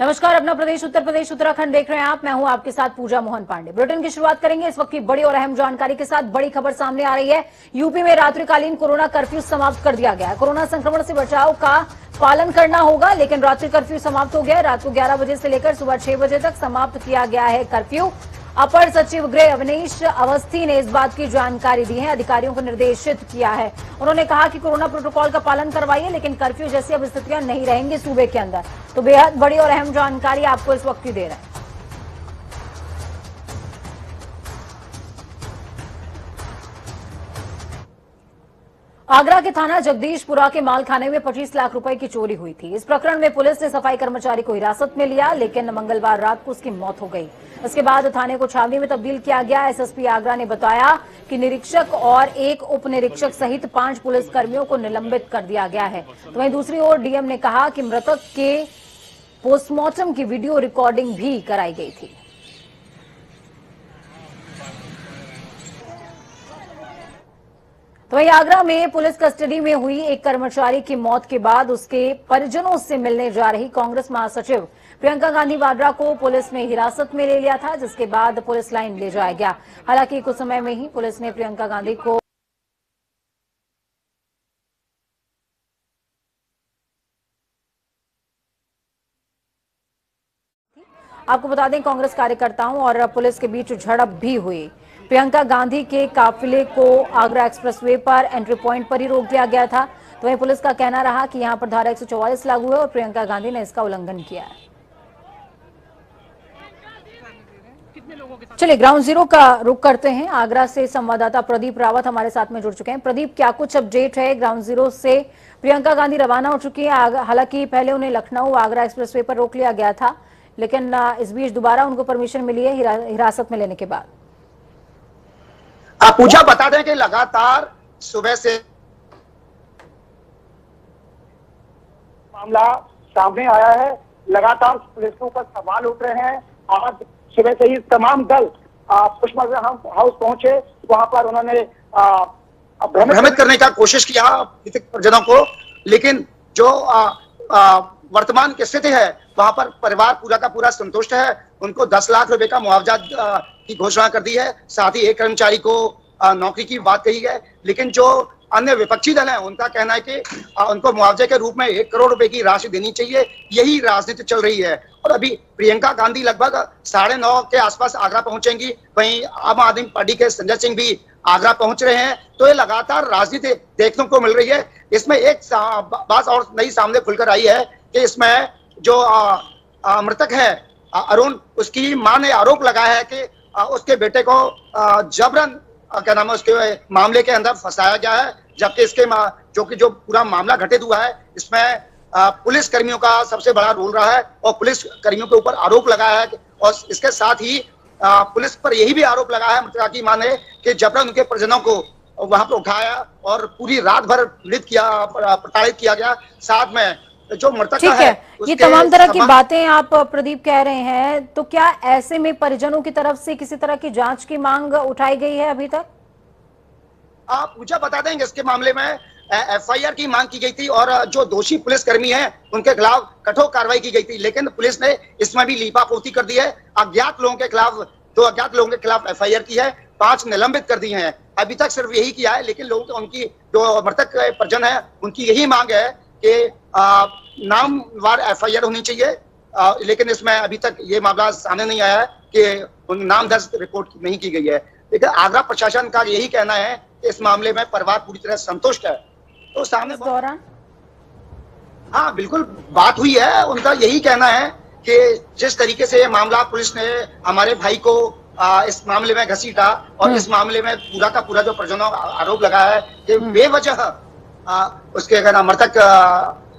नमस्कार, अपना प्रदेश उत्तर प्रदेश उत्तराखंड देख रहे हैं आप। मैं हूं आपके साथ पूजा मोहन पांडे। बुलेटिन की शुरुआत करेंगे इस वक्त की बड़ी और अहम जानकारी के साथ। बड़ी खबर सामने आ रही है। यूपी में रात्रिकालीन कोरोना कर्फ्यू समाप्त कर दिया गया है। कोरोना संक्रमण से बचाव का पालन करना होगा, लेकिन रात्रि कर्फ्यू समाप्त हो गया है। रात को 11 बजे से लेकर सुबह 6 बजे तक समाप्त किया गया है कर्फ्यू। अपर सचिव गृह अवनीश अवस्थी ने इस बात की जानकारी दी है, अधिकारियों को निर्देशित किया है। उन्होंने कहा कि कोरोना प्रोटोकॉल का पालन करवाइए, लेकिन कर्फ्यू जैसी अब स्थितियां नहीं रहेंगी सूबे के अंदर। तो बेहद बड़ी और अहम जानकारी आपको इस वक्त की दे रहे हैं। आगरा के थाना जगदीशपुरा के मालखाने में 25 लाख रुपए की चोरी हुई थी। इस प्रकरण में पुलिस ने सफाई कर्मचारी को हिरासत में लिया, लेकिन मंगलवार रात को उसकी मौत हो गई। इसके बाद थाने को छावनी में तब्दील किया गया। एसएसपी आगरा ने बताया कि निरीक्षक और एक उप निरीक्षक सहित 5 पुलिसकर्मियों को निलंबित कर दिया गया है। तो वहीं दूसरी ओर डीएम ने कहा कि मृतक के पोस्टमार्टम की वीडियो रिकॉर्डिंग भी कराई गई थी। तो वहीं आगरा में पुलिस कस्टडी में हुई एक कर्मचारी की मौत के बाद उसके परिजनों से मिलने जा रही कांग्रेस महासचिव प्रियंका गांधी वाड्रा को पुलिस ने हिरासत में ले लिया था, जिसके बाद पुलिस लाइन ले जाया गया। हालांकि कुछ समय में ही पुलिस ने प्रियंका गांधी को आपको बता दें, कांग्रेस कार्यकर्ताओं और पुलिस के बीच झड़प भी हुई। प्रियंका गांधी के काफिले को आगरा एक्सप्रेसवे पर एंट्री पॉइंट पर ही रोक दिया गया था। तो वहीं पुलिस का कहना रहा कि यहां पर धारा 144 लागू है और प्रियंका गांधी ने इसका उल्लंघन किया है। चलिए ग्राउंड जीरो का रुख करते हैं। आगरा से संवाददाता प्रदीप रावत हमारे साथ में जुड़ चुके हैं। प्रदीप, क्या कुछ अपडेट है? ग्राउंड जीरो से प्रियंका गांधी रवाना हो चुकी है। हालांकि पहले उन्हें लखनऊ आगरा एक्सप्रेसवे पर रोक लिया गया था, लेकिन इस बीच दोबारा उनको परमिशन मिली है हिरासत में लेने के बाद। पूजा बता दें कि लगातार सुबह से मामला सामने आया है। लगातार पुलिस के ऊपर सवाल उठ रहे हैं। आज सुबह से ही तमाम दल पुष्पा हाउस पहुंचे। वहां पर उन्होंने भ्रमित करने का कोशिश किया परिजनों को, लेकिन जो वर्तमान की स्थिति है वहां पर परिवार पूरा का पूरा संतुष्ट है। उनको 10 लाख रुपए का मुआवजा की घोषणा कर दी है। साथ ही एक कर्मचारी को नौकरी की बात कही है, लेकिन जो अन्य विपक्षी दल हैं उनका कहना है कि उनको मुआवजे के रूप में 1 करोड़ रुपए की राशि देनी चाहिए। यही राजनीति चल रही है। और अभी प्रियंका गांधी लगभग 9:30 के आसपास आगरा पहुंचेंगी। वहीं आम आदमी पार्टी के संजय सिंह भी आगरा पहुंच रहे हैं। तो ये लगातार राजनीति देखने को मिल रही है। इसमें एक बात और नई सामने खुलकर आई है कि इसमें जो मृतक है अरुण, उसकी मां ने आरोप लगाया है कि उसके बेटे को जबरन क्या नाम है उसके मामले के अंदर फंसाया गया है, जबकि इसके जो पूरा मामला घटित हुआ है इसमें पुलिस कर्मियों का सबसे बड़ा रोल रहा है और पुलिस कर्मियों के ऊपर आरोप लगाया है। और इसके साथ ही पुलिस पर यही भी आरोप लगाया है मृतका की मां ने कि जबरन उनके परिजनों को वहां पर उठाया और पूरी रात भर प्रताड़ित किया गया। साथ में जो मृतक है ये तमाम तरह की बातें आप प्रदीप कह रहे हैं, तो क्या ऐसे में परिजनों की तरफ से किसी तरह की जांच की मांग उठाई गई है अभी तक? आप मुझे बता देंगे इसके मामले में एफआईआर की मांग की गई थी और जो दोषी पुलिसकर्मी हैं उनके खिलाफ कठोर कार्रवाई की गई थी, लेकिन पुलिस ने इसमें भी लीपापोती कर दी है। 2 अज्ञात लोगों के खिलाफ एफआईआर की है, 5 निलंबित कर दी हैं। अभी तक सिर्फ यही किया है, लेकिन लोगों उनकी जो मृतक परिजन है उनकी यही मांग है कि नामवार एफआईआर होनी चाहिए। लेकिन इसमें अभी तक ये मामला सामने नहीं आया है कि नाम दर्ज रिपोर्ट नहीं की गई है। लेकिन आगरा प्रशासन का यही कहना है कि इस मामले में परिवार पूरी तरह संतुष्ट है। तो सामने दौरान हाँ बिल्कुल बात हुई है। उनका यही कहना है कि जिस तरीके से ये मामला पुलिस ने हमारे भाई को इस मामले में घसीटा और इस मामले में पूरा का पूरा जो परिजनों आरोप लगाया है कि बेवजह उसके कहना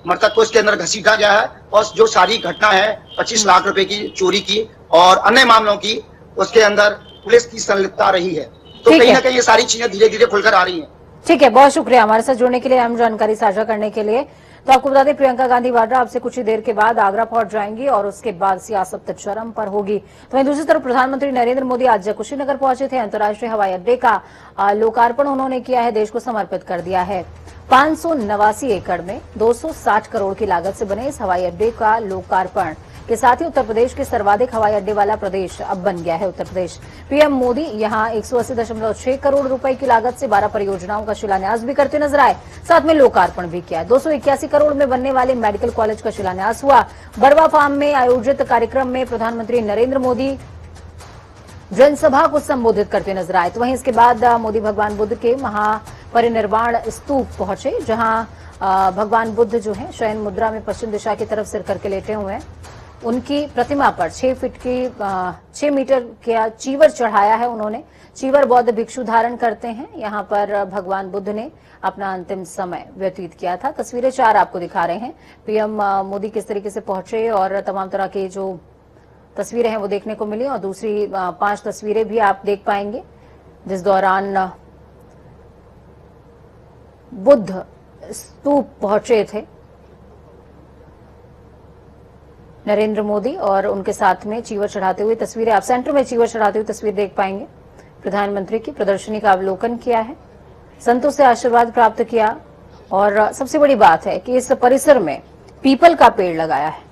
मृतक को इसके अंदर घसीटा गया है और जो सारी घटना है 25 लाख रुपए की चोरी की और अन्य मामलों की, उसके अंदर पुलिस की संलिप्तता रही है। तो कहीं ना कहीं ये सारी चीजें धीरे धीरे खुलकर आ रही हैं। ठीक है, बहुत शुक्रिया हमारे साथ जुड़ने के लिए, अहम जानकारी साझा करने के लिए। तो आपको बता दें, प्रियंका गांधी वाड्रा आपसे कुछ ही देर के बाद आगरा पहुंच जाएंगी और उसके बाद सियासत चरम पर होगी। तो वहीं दूसरी तरफ प्रधानमंत्री नरेंद्र मोदी आज कुशीनगर पहुंचे थे। अंतर्राष्ट्रीय हवाई अड्डे का लोकार्पण उन्होंने किया है, देश को समर्पित कर दिया है। 589 एकड़ में 260 करोड़ की लागत से बने इस हवाई अड्डे का लोकार्पण के साथ ही उत्तर प्रदेश के सर्वाधिक हवाई अड्डे वाला प्रदेश अब बन गया है उत्तर प्रदेश। पीएम मोदी यहां 180.6 करोड़ रुपए की लागत से 12 परियोजनाओं का शिलान्यास भी करते नजर आए, साथ में लोकार्पण भी किया। 281 करोड़ में बनने वाले मेडिकल कॉलेज का शिलान्यास हुआ। बरवा फार्म में आयोजित कार्यक्रम में प्रधानमंत्री नरेंद्र मोदी जनसभा को संबोधित करते नजर आए। तो वहीं इसके बाद मोदी भगवान बुद्ध के महापरिनिर्वाण स्तूप पहुंचे, जहां भगवान बुद्ध जो है शयन मुद्रा में पश्चिम दिशा की तरफ सिर करके लेटे हुए हैं। उनकी प्रतिमा पर 6 मीटर का चीवर चढ़ाया है उन्होंने। चीवर बौद्ध भिक्षु धारण करते हैं। यहां पर भगवान बुद्ध ने अपना अंतिम समय व्यतीत किया था। तस्वीरें 4 आपको दिखा रहे हैं। पीएम मोदी किस तरीके से पहुंचे और तमाम तरह के जो तस्वीरें हैं वो देखने को मिली, और दूसरी 5 तस्वीरें भी आप देख पाएंगे जिस दौरान बुद्ध स्तूप पहुंचे थे नरेंद्र मोदी, और उनके साथ में चीवर चढ़ाते हुए तस्वीरें आप सेंटर में चीवर चढ़ाते हुए तस्वीर देख पाएंगे। प्रधानमंत्री की प्रदर्शनी का अवलोकन किया है, संतों से आशीर्वाद प्राप्त किया, और सबसे बड़ी बात है कि इस परिसर में पीपल का पेड़ लगाया है।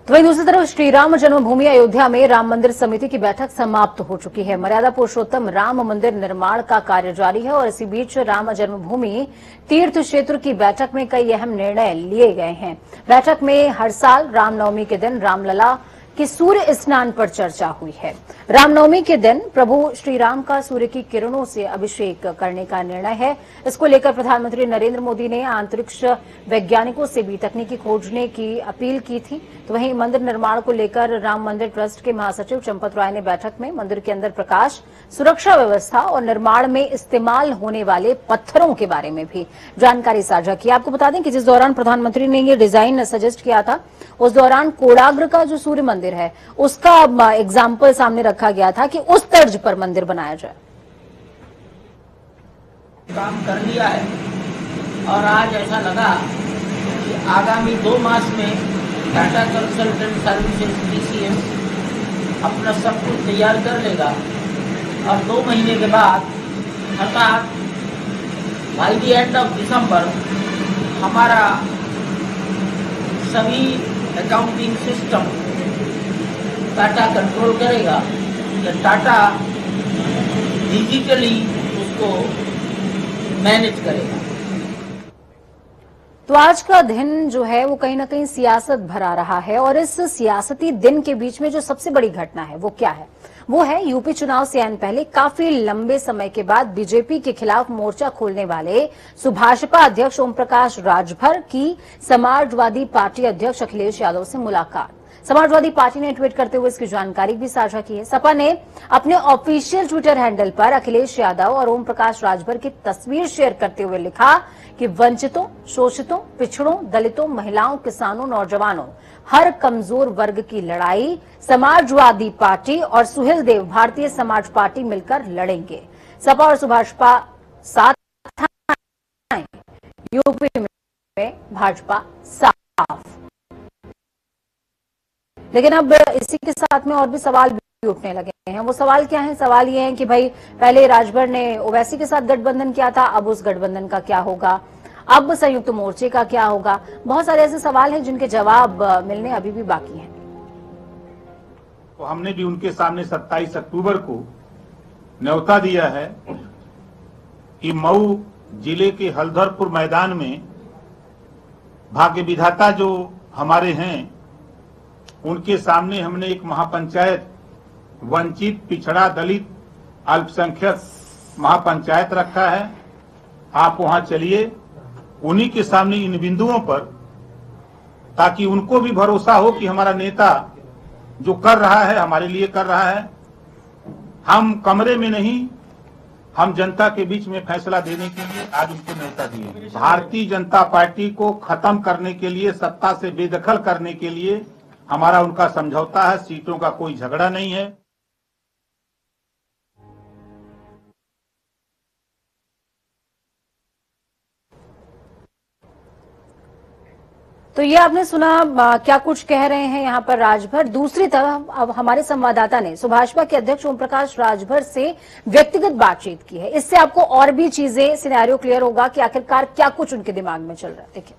तो वहीं दूसरी तरफ श्री राम जन्मभूमि अयोध्या में राम मंदिर समिति की बैठक समाप्त हो चुकी है। मर्यादा पुरुषोत्तम राम मंदिर निर्माण का कार्य जारी है, और इसी बीच राम जन्मभूमि तीर्थ क्षेत्र की बैठक में कई अहम निर्णय लिए गए हैं। बैठक में हर साल रामनवमी के दिन रामलला की सूर्य स्नान पर चर्चा हुई है। रामनवमी के दिन प्रभु श्री राम का सूर्य की किरणों से अभिषेक करने का निर्णय है। इसको लेकर प्रधानमंत्री नरेंद्र मोदी ने अंतरिक्ष वैज्ञानिकों से भी तकनीकी खोजने की अपील की थी। तो वहीं मंदिर निर्माण को लेकर राम मंदिर ट्रस्ट के महासचिव चंपत राय ने बैठक में मंदिर के अंदर प्रकाश, सुरक्षा व्यवस्था और निर्माण में इस्तेमाल होने वाले पत्थरों के बारे में भी जानकारी साझा की। आपको बता दें कि जिस दौरान प्रधानमंत्री ने ये डिजाइन सजेस्ट किया था, उस दौरान कोडाग्र का जो सूर्य मंदिर है उसका एग्जाम्पल सामने रखा गया था कि उस तर्ज पर मंदिर बनाया जाए। काम कर लिया है, और आज ऐसा लगा कि आगामी 2 मास में टाटा कंसल्टेंट सर्विसेज TCS अपना सब कुछ तैयार कर लेगा, और 2 महीने के बाद अर्थात by the end of December हमारा सभी अकाउंटिंग सिस्टम टाटा कंट्रोल करेगा, या टाटा डिजिटली उसको मैनेज करेगा। तो आज का दिन जो है वो कहीं ना कहीं सियासत भरा रहा है, और इस सियासती दिन के बीच में जो सबसे बड़ी घटना है वो क्या है? वो है यूपी चुनाव से आने पहले काफी लंबे समय के बाद बीजेपी के खिलाफ मोर्चा खोलने वाले सुभाषपा अध्यक्ष ओम प्रकाश राजभर की समाजवादी पार्टी अध्यक्ष अखिलेश यादव से मुलाकात। समाजवादी पार्टी ने ट्वीट करते हुए इसकी जानकारी भी साझा की है। सपा ने अपने ऑफिशियल ट्विटर हैंडल पर अखिलेश यादव और ओम प्रकाश राजभर की तस्वीर शेयर करते हुए लिखा कि वंचितों, शोषितों, पिछड़ों, दलितों, महिलाओं, किसानों, नौजवानों, हर कमजोर वर्ग की लड़ाई समाजवादी पार्टी और सुहेल देव भारतीय समाज पार्टी मिलकर लड़ेंगे। सपा और सुभाषपा साथ हैं, यूपी में भाजपा साफ। लेकिन अब इसी के साथ में और भी सवाल भी उठने लगे हैं। वो सवाल क्या है? सवाल ये है कि भाई पहले राजभर ने ओवैसी के साथ गठबंधन किया था, अब उस गठबंधन का क्या होगा? अब संयुक्त मोर्चे का क्या होगा? बहुत सारे ऐसे सवाल हैं जिनके जवाब मिलने अभी भी बाकी हैं। तो हमने भी उनके सामने 27 अक्टूबर को न्योता दिया है कि मऊ जिले के हल्दरपुर मैदान में भाग्य विधाता जो हमारे हैं उनके सामने हमने एक महापंचायत वंचित, पिछड़ा, दलित, अल्पसंख्यक महापंचायत रखा है। आप वहां चलिए, उन्हीं के सामने इन बिंदुओं पर, ताकि उनको भी भरोसा हो कि हमारा नेता जो कर रहा है हमारे लिए कर रहा है। हम कमरे में नहीं, हम जनता के बीच में फैसला देने के लिए आज उनको न्योता दिए। भारतीय जनता पार्टी को खत्म करने के लिए, सत्ता से बेदखल करने के लिए हमारा उनका समझौता है। सीटों का कोई झगड़ा नहीं है। तो ये आपने सुना क्या कुछ कह रहे हैं यहाँ पर राजभर। दूसरी तरफ अब हमारे संवाददाता ने सुभाषपा के अध्यक्ष ओम प्रकाश राजभर से व्यक्तिगत बातचीत की है। इससे आपको और भी चीजें सिनेरियो क्लियर होगा कि आखिरकार क्या कुछ उनके दिमाग में चल रहा है। देखिए,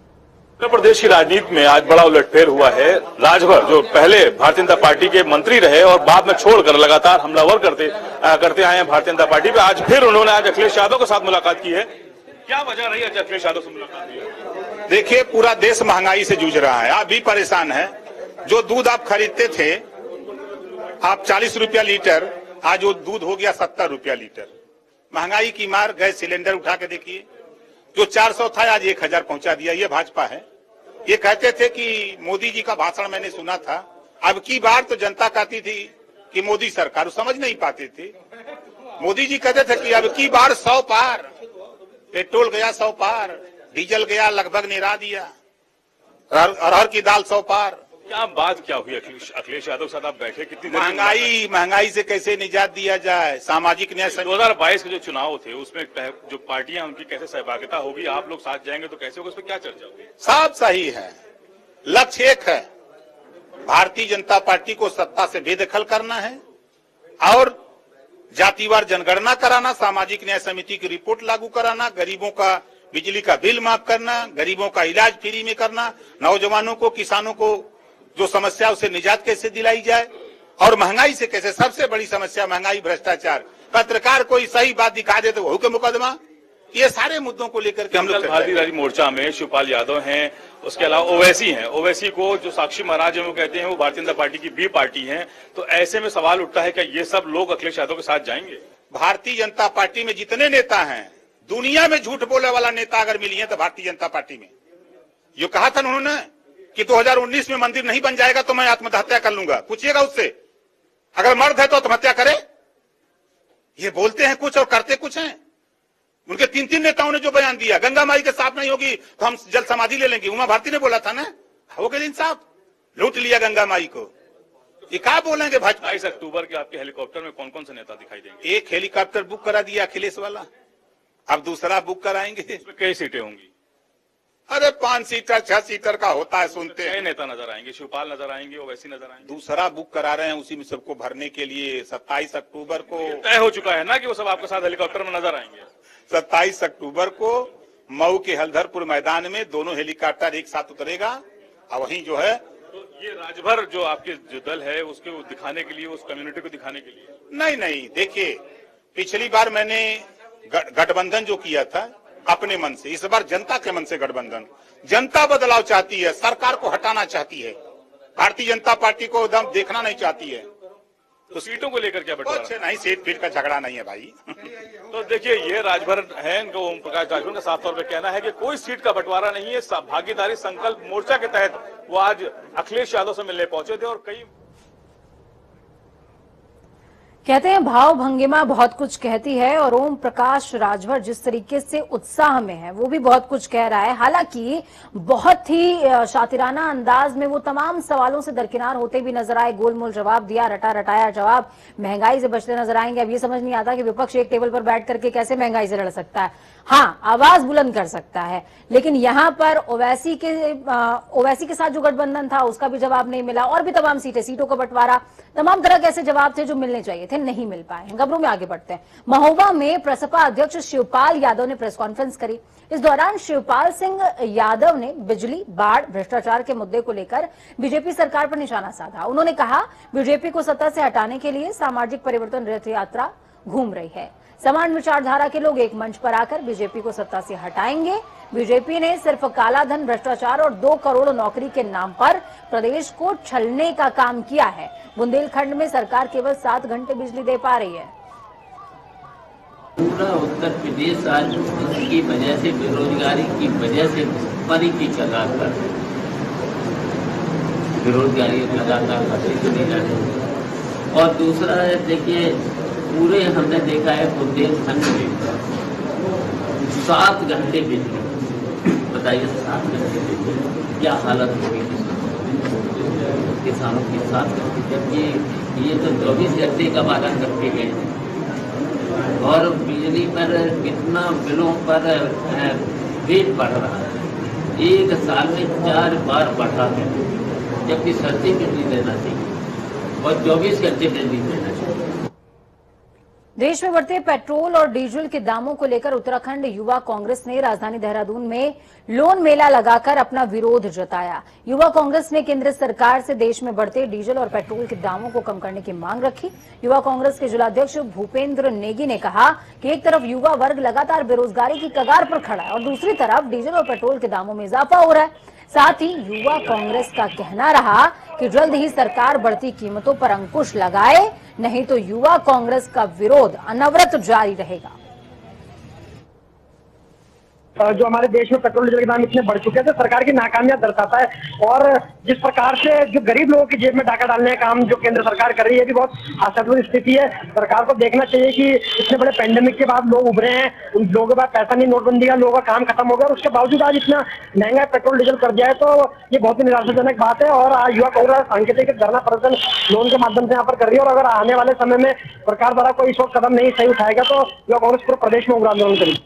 उत्तर प्रदेश की राजनीति में आज बड़ा उलटफेर हुआ है। राजभर जो पहले भारतीय जनता पार्टी के मंत्री रहे और बाद में छोड़कर लगातार हमलावर करते आए हैं भारतीय जनता पार्टी पे, आज फिर उन्होंने आज अखिलेश यादव के साथ मुलाकात की है। क्या वजह रही है अखिलेश यादव से मुलाकात की? देखिए, पूरा देश महंगाई से जूझ रहा है, आप भी परेशान है। जो दूध आप खरीदते थे आप 40 रुपया लीटर, आज वो दूध हो गया 70 रुपया लीटर। महंगाई की मार। गैस सिलेंडर उठा के देखिए, जो 400 था आज 1000 पहुंचा दिया। ये भाजपा है। ये कहते थे कि मोदी जी का भाषण मैंने सुना था, अब की बार तो जनता कहती थी कि मोदी सरकार, समझ नहीं पाते थे। मोदी जी कहते थे कि अब की बार 100 पार, पेट्रोल गया 100 पार, डीजल गया लगभग निरा दिया, अरहर की दाल 100 पार। क्या बात क्या हुई अखिलेश यादव साथ आप बैठे? कितनी महंगाई से कैसे निजात दिया जाए, सामाजिक न्याय। 2022 के जो चुनाव थे उसमें जो पार्टियां उनकी कैसे सहभागिता होगी, आप लोग साथ जाएंगे तो कैसे होगा, उस पर क्या चर्चा होगी? सब सही है, लक्ष्य एक है, भारतीय जनता पार्टी को सत्ता से बेदखल करना है और जातिवार जनगणना कराना, सामाजिक न्याय समिति की रिपोर्ट लागू कराना, गरीबों का बिजली का बिल माफ करना, गरीबों का इलाज फ्री में करना, नौजवानों को, किसानों को जो समस्या उसे निजात कैसे दिलाई जाए, और महंगाई से कैसे। सबसे बड़ी समस्या महंगाई, भ्रष्टाचार। पत्रकार कोई सही बात दिखा दे तो वह के मुकदमा। ये सारे मुद्दों को लेकर के हम लोग भारतीय राजनीति मोर्चा में शिवपाल यादव हैं, उसके अलावा ओवैसी हैं। ओवैसी को जो साक्षी महाराज है वो कहते हैं वो भारतीय जनता पार्टी की बी पार्टी है। तो ऐसे में सवाल उठता है कि ये सब लोग अखिलेश यादव के साथ जाएंगे? भारतीय जनता पार्टी में जितने नेता हैं, दुनिया में झूठ बोलने वाला नेता अगर मिली है तो भारतीय जनता पार्टी में। ये कहा था उन्होंने कि 2019 में मंदिर नहीं बन जाएगा तो मैं आत्महत्या कर लूंगा। पूछिएगा उससे, अगर मर्द है तो आत्महत्या करे। ये बोलते हैं कुछ और करते कुछ हैं। उनके 3 नेताओं ने जो बयान दिया, गंगा माई के साफ नहीं होगी तो हम जल समाधि ले लेंगे, उमा भारती ने बोला था ना, हो गए इंसाफ, लूट लिया गंगा माई को। ये क्या बोलेंगे भाजपा? 22 अक्टूबर के आपके हेलीकॉप्टर में कौन कौन से नेता दिखाई देंगे? एक हेलीकॉप्टर बुक करा दिया अखिलेश वाला, अब दूसरा बुक कराएंगे। इसमें कई सीटें होंगी? अरे 5 सीटर 6 सीटर का होता है, सुनते हैं। नेता नजर आएंगे, शिवपाल नजर आएंगे, ओवैसी नजर आएंगे। दूसरा बुक करा रहे हैं, उसी में सबको भरने के लिए 27 अक्टूबर को तय हो चुका है ना कि वो सब आपके साथ हेलीकॉप्टर में नजर आएंगे। 27 अक्टूबर को मऊ के हल्दरपुर मैदान में दोनों हेलीकॉप्टर एक साथ उतरेगा और वहीं जो है। तो ये राजभर जो आपके जो दल है उसके दिखाने के लिए, उस कम्युनिटी को दिखाने के लिए? नहीं, देखिए, पिछली बार मैंने गठबंधन जो किया था अपने मन से, इस बार जनता के मन से गठबंधन। जनता बदलाव चाहती है, सरकार को हटाना चाहती है, भारतीय जनता पार्टी को एकदम देखना नहीं चाहती है। तो सीटों को लेकर क्या बंटवारा? कुछ नहीं, सीट पीट का झगड़ा नहीं है भाई। तो देखिए, ये राजभर है, इनको ओम प्रकाश राजभर का साफ तौर पे कहना है कि कोई सीट का बंटवारा नहीं है। भागीदारी संकल्प मोर्चा के तहत वो आज अखिलेश यादव से मिलने पहुंचे थे और कई कहते हैं भाव भंगिमा बहुत कुछ कहती है और ओम प्रकाश राजभर जिस तरीके से उत्साह में है वो भी बहुत कुछ कह रहा है। हालांकि बहुत ही शातिराना अंदाज में वो तमाम सवालों से दरकिनार होते भी नजर आए, गोलमोल जवाब दिया, रटा रटाया जवाब, महंगाई से बचते नजर आएंगे। अब ये समझ नहीं आता कि विपक्ष एक टेबल पर बैठ करके कैसे महंगाई से लड़ सकता है। हाँ, आवाज बुलंद कर सकता है, लेकिन यहाँ पर ओवैसी के साथ जो गठबंधन था उसका भी जवाब नहीं मिला और भी तमाम सीटों का बंटवारा, तमाम तरह के ऐसे जवाब थे जो मिलने चाहिए थे, नहीं मिल पाए हैं। खबरों में आगे बढ़ते हैं। महोबा में प्रसपा अध्यक्ष शिवपाल यादव ने प्रेस कॉन्फ्रेंस करी। इस दौरान शिवपाल सिंह यादव ने बिजली, बाढ़, भ्रष्टाचार के मुद्दे को लेकर बीजेपी सरकार पर निशाना साधा। उन्होंने कहा, बीजेपी को सत्ता से हटाने के लिए सामाजिक परिवर्तन रथ यात्रा घूम रही है। समान विचारधारा के लोग एक मंच पर आकर बीजेपी को सत्ता से हटाएंगे। बीजेपी ने सिर्फ काला धन, भ्रष्टाचार और 2 करोड़ नौकरी के नाम पर प्रदेश को छलने का काम किया है। बुंदेलखंड में सरकार केवल 7 घंटे बिजली दे पा रही है। पूरा उत्तर प्रदेश आज इसकी वजह से, बेरोजगारी की वजह से परी की कगार पर, बेरोजगारी लगातार बढ़ती चली जा रही है। और दूसरा है, देखिए, पूरे हमने देखा है बुंदेलखंड में 7 घंटे बिजली, बताइए 7 घंटे बिजली, क्या हालत होगी किसानों के साथ, जबकि ये तो 24 घंटे का वादा करके गए और बिजली पर कितना बिलों पर रेट बढ़ रहा है। एक साल में 4 बार बढ़ा है, जबकि सर्दी में नहीं देना चाहिए और 24 घंटे में नहीं देना चाहिए। देश में बढ़ते पेट्रोल और डीजल के दामों को लेकर उत्तराखंड युवा कांग्रेस ने राजधानी देहरादून में लोन मेला लगाकर अपना विरोध जताया। युवा कांग्रेस ने केंद्र सरकार से देश में बढ़ते डीजल और पेट्रोल के दामों को कम करने की मांग रखी। युवा कांग्रेस के जिलाध्यक्ष भूपेंद्र नेगी ने कहा कि एक तरफ युवा वर्ग लगातार बेरोजगारी की कगार पर खड़ा है और दूसरी तरफ डीजल और पेट्रोल के दामों में इजाफा हो रहा है। साथ ही युवा कांग्रेस का कहना रहा कि जल्द ही सरकार बढ़ती कीमतों पर अंकुश लगाए, नहीं तो युवा कांग्रेस का विरोध अनवरत जारी रहेगा। जो हमारे देश में पेट्रोल डीजल के दाम इतने बढ़ चुके हैं, तो सरकार की नाकामियां दर्शाता है। और जिस प्रकार से जो गरीब लोगों की जेब में डाका डालने का काम जो केंद्र सरकार कर रही है, भी बहुत आशापूर्ण स्थिति है। सरकार को देखना चाहिए कि इतने बड़े पेंडेमिक के बाद लोग उभरे हैं, उन लोगों के पास पैसा नहीं, नोटबंदी का लोगों का काम खत्म हो गया और उसके बावजूद आज इतना महंगा पेट्रोल डीजल कर दिया है, तो ये बहुत ही निराशाजनक बात है। और आज युवा कांग्रेस सांकेतिक धरना प्रदर्शन लोन के माध्यम से यहाँ पर कर रही है और अगर आने वाले समय में सरकार द्वारा कोई इस वक्त कदम नहीं सही उठाएगा तो युवा कांग्रेस पूरे प्रदेश में उग्र आंदोलन करेगी।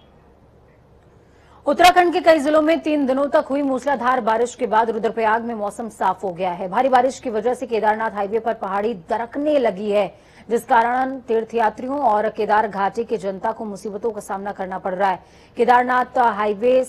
उत्तराखंड के कई जिलों में 3 दिनों तक हुई मूसलाधार बारिश के बाद रुद्रप्रयाग में मौसम साफ हो गया है। भारी बारिश की वजह से केदारनाथ हाईवे पर पहाड़ी दरकने लगी है, जिस कारण तीर्थयात्रियों और केदार घाटी की जनता को मुसीबतों का सामना करना पड़ रहा है। केदारनाथ हाईवे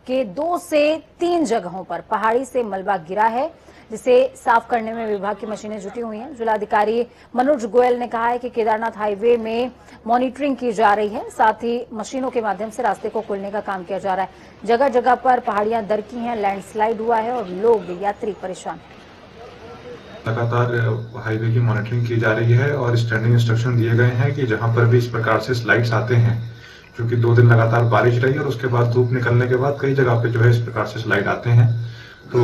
के 2 से 3 जगहों पर पहाड़ी से मलबा गिरा है, जिसे साफ करने में विभाग की मशीनें जुटी हुई हैं। जिलाधिकारी मनोज गोयल ने कहा है कि केदारनाथ हाईवे में मॉनिटरिंग की जा रही है, साथ ही मशीनों के माध्यम से रास्ते को खोलने का काम किया जा रहा है। जगह जगह पर पहाड़ियां दरकी हैं, लैंडस्लाइड हुआ है और लोग यात्री परेशान हैं। लगातार हाईवे की मॉनिटरिंग की जा रही है और स्टैंडिंग इंस्ट्रक्शन दिए गए हैं कि जहां पर भी इस प्रकार से स्लाइड्स आते हैं, क्योंकि 2 दिन लगातार बारिश रही और उसके बाद धूप निकलने के बाद कई जगह पे जो है इस प्रकार से स्लाइड आते हैं, तो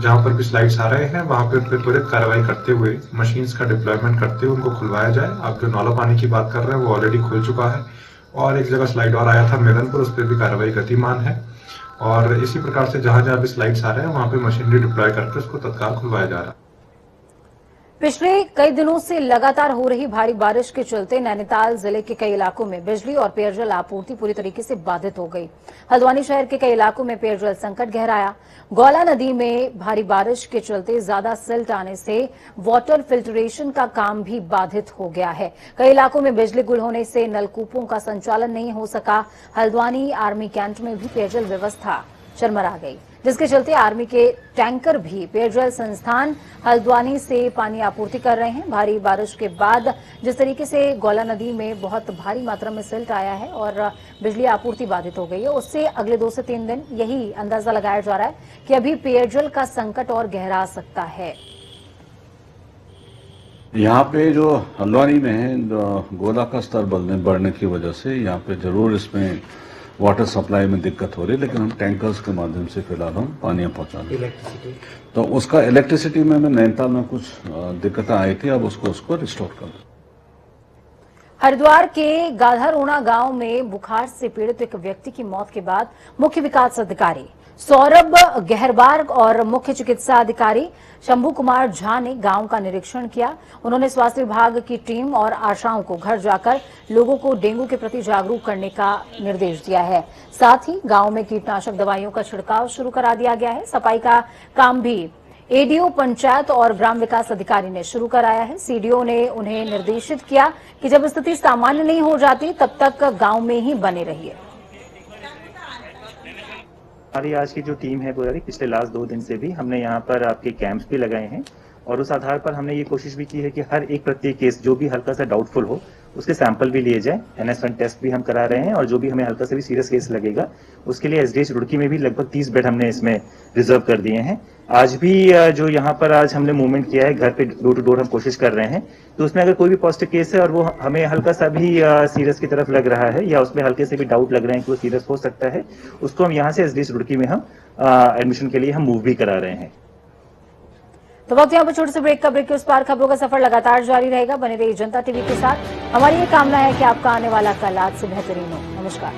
जहां पर भी स्लाइड्स आ रहे हैं वहां पर त्वरित कार्रवाई करते हुए मशीन्स का डिप्लॉयमेंट करते हुए उनको खुलवाया जाए। आप जो नौला पानी की बात कर रहे हैं वो ऑलरेडी खुल चुका है और एक जगह स्लाइड और आया था मेदनपुर, उस पर भी कार्रवाई गतिमान है और इसी प्रकार से जहां जहां भी स्लाइड्स आ रहे हैं वहां पे मशीनरी डिप्लॉय करके उसको तत्काल खुलवाया जा रहा है। पिछले कई दिनों से लगातार हो रही भारी बारिश के चलते नैनीताल जिले के कई इलाकों में बिजली और पेयजल आपूर्ति पूरी तरीके से बाधित हो गई। हल्द्वानी शहर के कई इलाकों में पेयजल संकट गहराया। गौला नदी में भारी बारिश के चलते ज्यादा सिल्ट आने से वाटर फिल्ट्रेशन का काम भी बाधित हो गया है। कई इलाकों में बिजली गुल होने से नलकूपों का संचालन नहीं हो सका। हल्द्वानी आर्मी कैंट में भी पेयजल व्यवस्था चरमरा गई, जिसके चलते आर्मी के टैंकर भी पेयजल संस्थान हल्द्वानी से पानी आपूर्ति कर रहे हैं। भारी बारिश के बाद जिस तरीके से गौला नदी में बहुत भारी मात्रा में सिल्ट आया है और बिजली आपूर्ति बाधित हो गई है, उससे अगले 2 से 3 दिन यही अंदाजा लगाया जा रहा है कि अभी पेयजल का संकट और गहरा सकता है। यहाँ पे जो हल्द्वानी में है, गोला का स्तर बढ़ने की वजह से यहाँ पे जरूर इसमें वाटर सप्लाई में दिक्कत हो रही है, लेकिन हम टैंकर्स के माध्यम से फिलहाल हम पानी पहुंचा रहे हैं। तो उसका इलेक्ट्रिसिटी में नैनीताल में कुछ दिक्कतें आई थी, अब उसको रिस्टोर कर दें। हरिद्वार के गाधरोना गांव में बुखार से पीड़ित एक व्यक्ति की मौत के बाद मुख्य विकास अधिकारी सौरभ गहरबार और मुख्य चिकित्सा अधिकारी शंभू कुमार झा ने गांव का निरीक्षण किया। उन्होंने स्वास्थ्य विभाग की टीम और आशाओं को घर जाकर लोगों को डेंगू के प्रति जागरूक करने का निर्देश दिया है। साथ ही गांव में कीटनाशक दवाइयों का छिड़काव शुरू करा दिया गया है। सफाई का काम भी एडीओ पंचायत और ग्राम विकास अधिकारी ने शुरू कराया है। सीडीओ ने उन्हें निर्देशित किया कि जब स्थिति सामान्य नहीं हो जाती तब तक गांव में ही बने रहिए। हमारी आज की जो टीम है पिछले लास्ट 2 दिन से भी हमने यहाँ पर आपके कैंप्स भी लगाए हैं और उस आधार पर हमने ये कोशिश भी की है कि हर एक प्रत्येक केस जो भी हल्का सा डाउटफुल हो उसके सैंपल भी लिए जाए। NS1 टेस्ट भी हम करा रहे हैं और जो भी हमें हल्का सा भी सीरियस केस लगेगा उसके लिए SDH रुड़की में भी लगभग 30 बेड हमने इसमें रिजर्व कर दिए हैं। आज भी जो यहाँ पर आज हमने मूवमेंट किया है, घर पे डोर टू डोर हम कोशिश कर रहे हैं, तो उसमें अगर कोई भी पॉजिटिव केस है और वो हमें हल्का सा भी सीरियस की तरफ लग रहा है या उसमें हल्के से भी डाउट लग रहे हैं कि वो सीरियस हो सकता है, उसको हम यहाँ से SDH रुड़की में हम एडमिशन के लिए हम मूव भी करा रहे हैं। तो वक्त यहाँ पर छोटे से ब्रेक के उस पार खबरों का सफर लगातार जारी रहेगा। बने रहिए जनता टीवी के साथ। हमारी ये कामना है कि आपका आने वाला कल आज से बेहतरीन हो। नमस्कार।